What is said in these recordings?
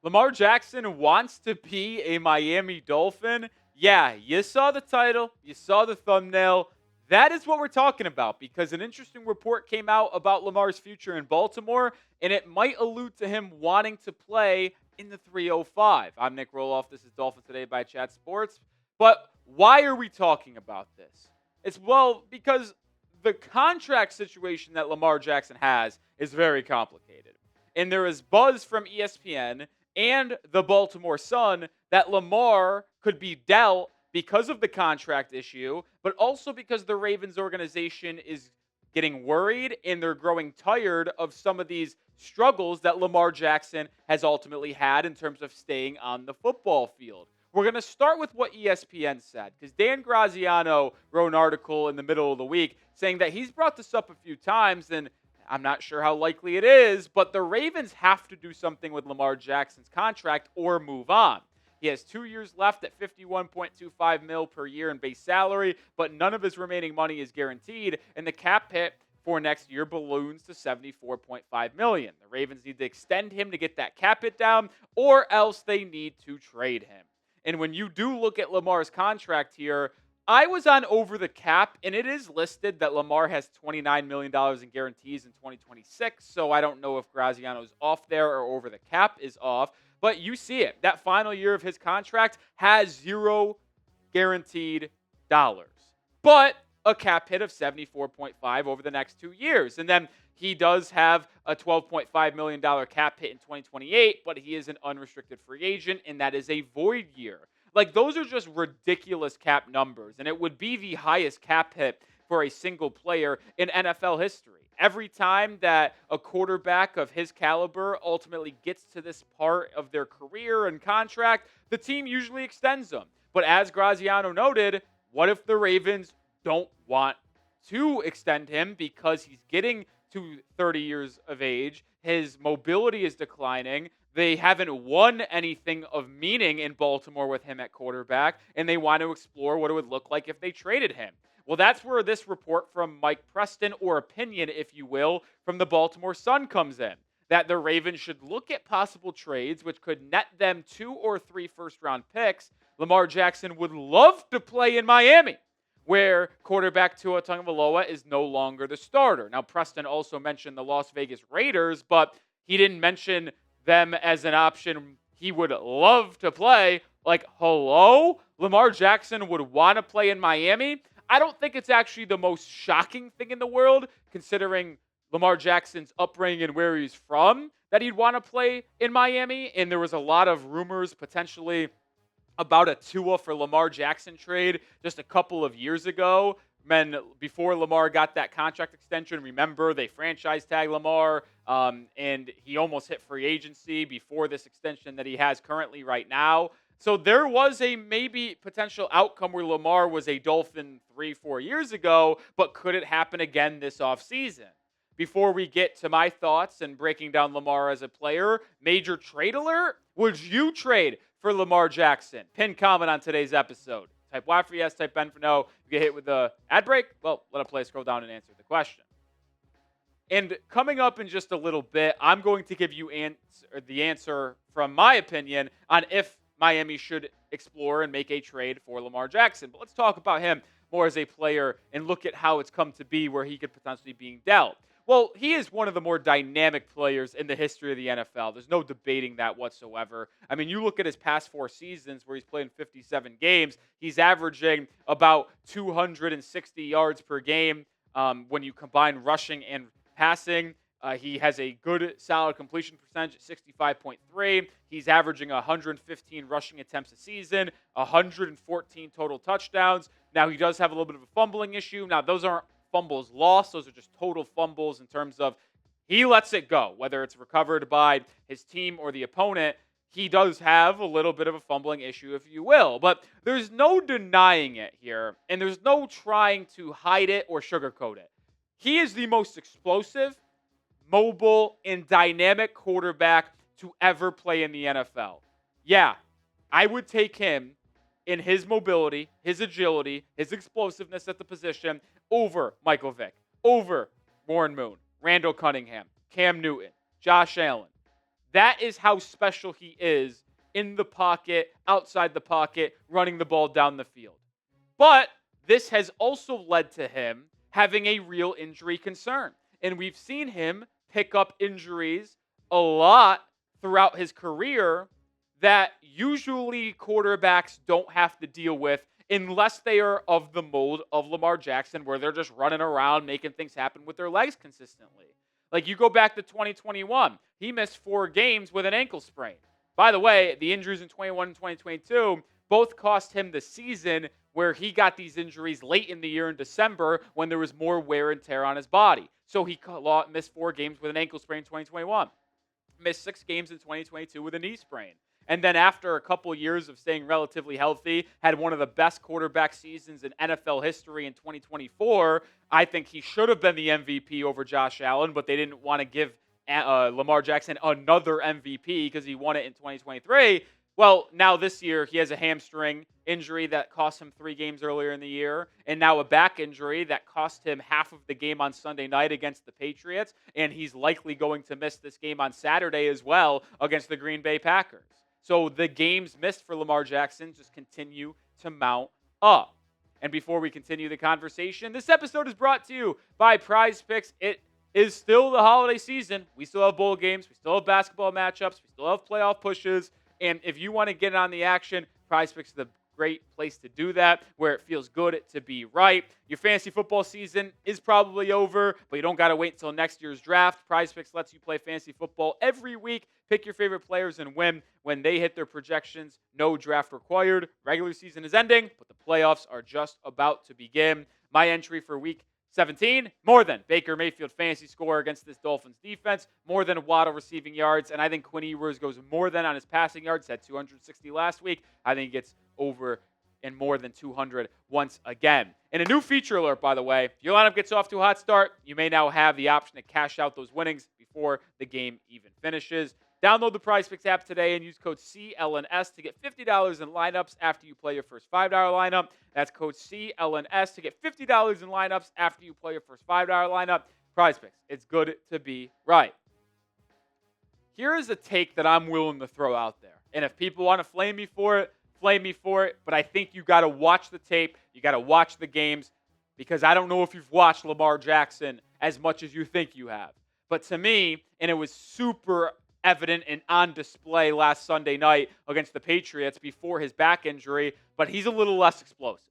Lamar Jackson wants to be a Miami Dolphin. Yeah, you saw the title, you saw the thumbnail. That is what we're talking about because an interesting report came out about Lamar's future in Baltimore, and it might allude to him wanting to play in the 305. I'm Nick Roloff. This is Dolphin Today by Chat Sports. But why are we talking about this? It's because the contract situation that Lamar Jackson has is very complicated. And there is buzz from ESPN and the Baltimore Sun that Lamar could be dealt because of the contract issue, but also because the Ravens organization is getting worried and they're growing tired of some of these struggles that Lamar Jackson has ultimately had in terms of staying on the football field. We're going to start with what ESPN said because Dan Graziano wrote an article in the middle of the week saying that he's brought this up a few times, and I'm not sure how likely it is, but the Ravens have to do something with Lamar Jackson's contract or move on. He has 2 years left at $51.25 million per year in base salary, but none of his remaining money is guaranteed, and the cap hit for next year balloons to $74.5 million. The Ravens need to extend him to get that cap hit down, or else they need to trade him. And when you do look at Lamar's contract here, I was on Over the Cap, and it is listed that Lamar has $29 million in guarantees in 2026, so I don't know if Graziano's off there or Over the Cap is off, but you see it. That final year of his contract has $0 guaranteed dollars, but a cap hit of 74.5 over the next 2 years. And then he does have a $12.5 million cap hit in 2028, but he is an unrestricted free agent, and that is a void year. Like, those are just ridiculous cap numbers, and it would be the highest cap hit for a single player in NFL history. Every time that a quarterback of his caliber ultimately gets to this part of their career and contract, the team usually extends them. But as Graziano noted, what if the Ravens don't want to extend him because he's getting to 30 years of age, his mobility is declining, they haven't won anything of meaning in Baltimore with him at quarterback, and they want to explore what it would look like if they traded him. Well, that's where this report from Mike Preston, or opinion, if you will, from the Baltimore Sun comes in, that the Ravens should look at possible trades which could net them 2 or 3 first-round picks. Lamar Jackson would love to play in Miami, where quarterback Tua Tagovailoa is no longer the starter. Now, Preston also mentioned the Las Vegas Raiders, but he didn't mention them as an option he would love to play. Like, hello? Lamar Jackson would want to play in Miami? I don't think it's actually the most shocking thing in the world, considering Lamar Jackson's upbringing and where he's from, that he'd want to play in Miami. And there was a lot of rumors potentially about a Tua for Lamar Jackson trade just a couple of years ago. Before Lamar got that contract extension, remember, they franchise tag Lamar, and he almost hit free agency before this extension that he has currently right now. So there was a maybe potential outcome where Lamar was a Dolphin 3-4 years ago, but could it happen again this offseason? Before we get to my thoughts and breaking down Lamar as a player, major trade alert, would you trade for Lamar Jackson? Pin comment on today's episode. Type Y for yes, type N for no. You get hit with the ad break? Well, let a play scroll down and answer the question. And coming up in just a little bit, I'm going to give you the answer from my opinion on if Miami should explore and make a trade for Lamar Jackson. But let's talk about him more as a player and look at how it's come to be where he could potentially be dealt. Well, he is one of the more dynamic players in the history of the NFL. There's no debating that whatsoever. I mean, you look at his past 4 seasons where he's played in 57 games, he's averaging about 260 yards per game when you combine rushing and passing. He has a good, solid completion percentage at 65.3. He's averaging 115 rushing attempts a season, 114 total touchdowns. Now, he does have a little bit of a fumbling issue. Now, those aren't fumbles lost. Those are just total fumbles in terms of he lets it go, whether it's recovered by his team or the opponent. He does have a little bit of a fumbling issue, if you will. But there's no denying it here, and there's no trying to hide it or sugarcoat it. He is the most explosive, mobile, and dynamic quarterback to ever play in the NFL. Yeah, I would take him in his mobility, his agility, his explosiveness at the position over Michael Vick, over Warren Moon, Randall Cunningham, Cam Newton, Josh Allen. That is how special he is in the pocket, outside the pocket, running the ball down the field. But this has also led to him having a real injury concern. And we've seen him pick up injuries a lot throughout his career that usually quarterbacks don't have to deal with unless they are of the mold of Lamar Jackson, where they're just running around making things happen with their legs consistently. Like you go back to 2021, he missed 4 games with an ankle sprain. By the way, the injuries in 21 and 2022 both cost him the season, where he got these injuries late in the year in December when there was more wear and tear on his body. So he missed 4 games with an ankle sprain in 2021, missed 6 games in 2022 with a knee sprain. And then after a couple years of staying relatively healthy, had one of the best quarterback seasons in NFL history in 2024. I think he should have been the MVP over Josh Allen, but they didn't want to give Lamar Jackson another MVP because he won it in 2023. Well, now this year, he has a hamstring injury that cost him 3 games earlier in the year, and now a back injury that cost him half of the game on Sunday night against the Patriots, and he's likely going to miss this game on Saturday as well against the Green Bay Packers. So the games missed for Lamar Jackson just continue to mount up. And before we continue the conversation, this episode is brought to you by PrizePicks. It is still the holiday season. We still have bowl games. We still have basketball matchups. We still have playoff pushes. And if you want to get on the action, PrizePicks is the great place to do that, where it feels good to be right. Your fantasy football season is probably over, but you don't got to wait until next year's draft. PrizePicks lets you play fantasy football every week. Pick your favorite players and win when they hit their projections. No draft required. Regular season is ending, but the playoffs are just about to begin. My entry for week 17, more than Baker Mayfield fantasy score against this Dolphins defense, more than Waddle receiving yards, and I think Quinn Ewers goes more than on his passing yards, had 260 last week. I think he gets over and more than 200 once again. And a new feature alert, by the way, if your lineup gets off to a hot start, you may now have the option to cash out those winnings before the game even finishes. Download the PrizePicks app today and use code CLNS to get $50 in lineups after you play your first $5 lineup. That's code CLNS to get $50 in lineups after you play your first $5 lineup. PrizePicks, it's good to be right. Here is a take that I'm willing to throw out there. And if people want to flame me for it, flame me for it. But I think you got to watch the tape. You got to watch the games, because I don't know if you've watched Lamar Jackson as much as you think you have. But to me, and it was super evident and on display last Sunday night against the Patriots before his back injury, but he's a little less explosive.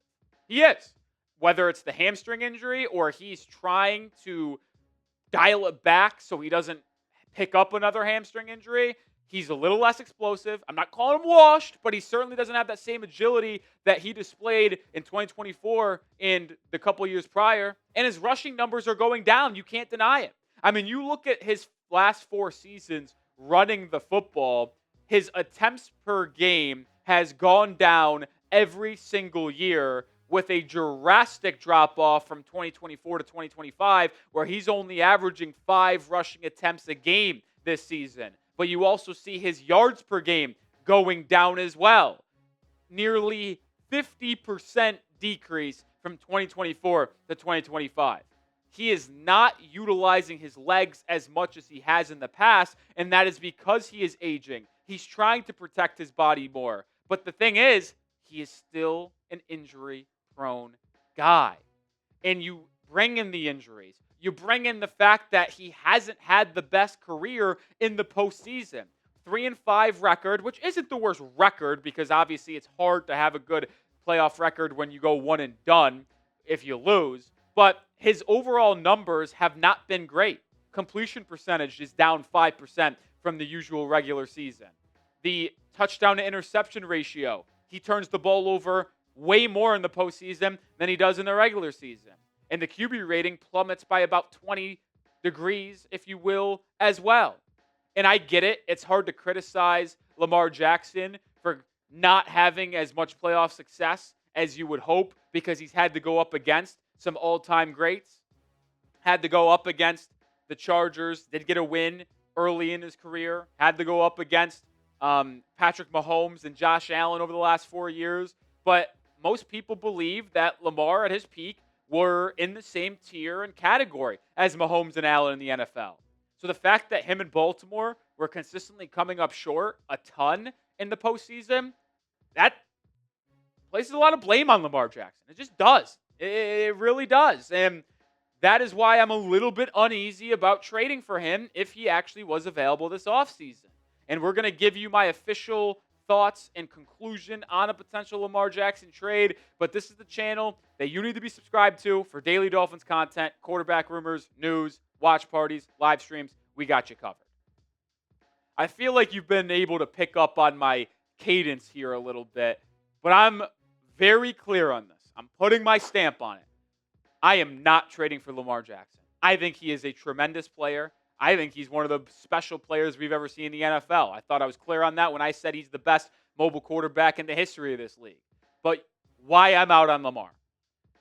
He is. Whether it's the hamstring injury or he's trying to dial it back so he doesn't pick up another hamstring injury, he's a little less explosive. I'm not calling him washed, but he certainly doesn't have that same agility that he displayed in 2024 and the couple years prior. And his rushing numbers are going down. You can't deny it. I mean, you look at his last 4 seasons running the football, his attempts per game has gone down every single year, with a drastic drop-off from 2024 to 2025, where he's only averaging 5 rushing attempts a game this season. But you also see his yards per game going down as well. Nearly 50% decrease from 2024 to 2025. He is not utilizing his legs as much as he has in the past, and that is because he is aging. He's trying to protect his body more. But the thing is, he is still an injury-prone guy. And you bring in the injuries. You bring in the fact that he hasn't had the best career in the postseason. 3-5 record, which isn't the worst record, because obviously it's hard to have a good playoff record when you go one and done if you lose. But his overall numbers have not been great. Completion percentage is down 5% from the usual regular season. The touchdown to interception ratio, he turns the ball over way more in the postseason than he does in the regular season. And the QB rating plummets by about 20 degrees, if you will, as well. And I get it. It's hard to criticize Lamar Jackson for not having as much playoff success as you would hope, because he's had to go up against some all-time greats, had to go up against the Chargers, did get a win early in his career, had to go up against Patrick Mahomes and Josh Allen over the last 4 years. But most people believe that Lamar at his peak were in the same tier and category as Mahomes and Allen in the NFL. So the fact that him and Baltimore were consistently coming up short a ton in the postseason, that places a lot of blame on Lamar Jackson. It just does. It really does. And that is why I'm a little bit uneasy about trading for him if he actually was available this offseason. And we're going to give you my official thoughts and conclusion on a potential Lamar Jackson trade. But this is the channel that you need to be subscribed to for daily Dolphins content, quarterback rumors, news, watch parties, live streams. We got you covered. I feel like you've been able to pick up on my cadence here a little bit, but I'm very clear on this. I'm putting my stamp on it. I am not trading for Lamar Jackson. I think he is a tremendous player. I think he's one of the special players we've ever seen in the NFL. I thought I was clear on that when I said he's the best mobile quarterback in the history of this league. But why I'm out on Lamar?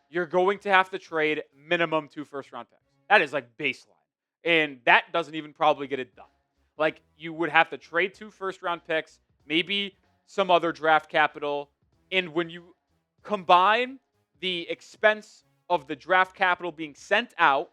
You're going to have to trade minimum 2 first-round picks. That is like baseline. And that doesn't even probably get it done. Like, you would have to trade 2 first-round picks, maybe some other draft capital. And when you combine the expense of the draft capital being sent out,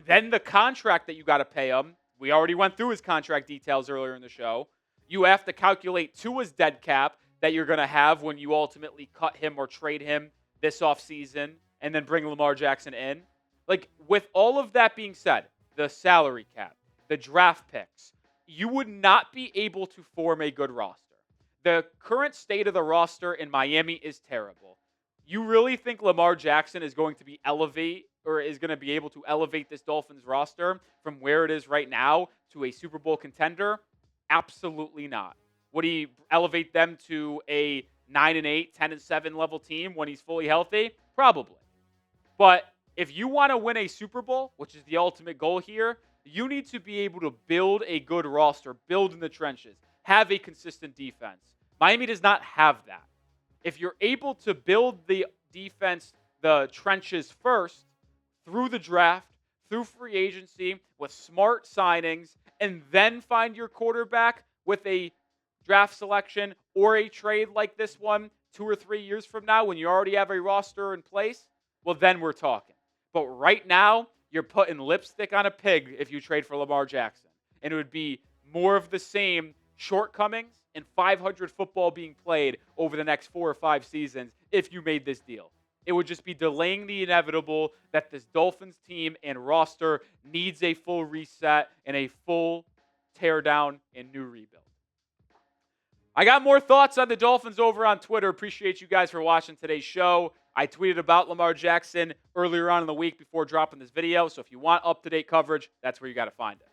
then the contract that you got to pay him, we already went through his contract details earlier in the show. You have to calculate Tua's dead cap that you're going to have when you ultimately cut him or trade him this offseason and then bring Lamar Jackson in. Like, with all of that being said, the salary cap, the draft picks, you would not be able to form a good roster. The current state of the roster in Miami is terrible. You really think Lamar Jackson is going to be able to elevate this Dolphins roster from where it is right now to a Super Bowl contender? Absolutely not. Would he elevate them to a 9-8, 10-7 level team when he's fully healthy? Probably. But if you want to win a Super Bowl, which is the ultimate goal here, you need to be able to build a good roster, build in the trenches, have a consistent defense. Miami does not have that. If you're able to build the defense, the trenches first, through the draft, through free agency, with smart signings, and then find your quarterback with a draft selection or a trade like this one 2 or 3 years from now when you already have a roster in place, well, then we're talking. But right now, you're putting lipstick on a pig if you trade for Lamar Jackson. And it would be more of the same shortcomings and 500 football being played over the next 4 or 5 seasons if you made this deal. It would just be delaying the inevitable that this Dolphins team and roster needs a full reset and a full teardown and new rebuild. I got more thoughts on the Dolphins over on Twitter. Appreciate you guys for watching today's show. I tweeted about Lamar Jackson earlier on in the week before dropping this video. So if you want up-to-date coverage, that's where you got to find it.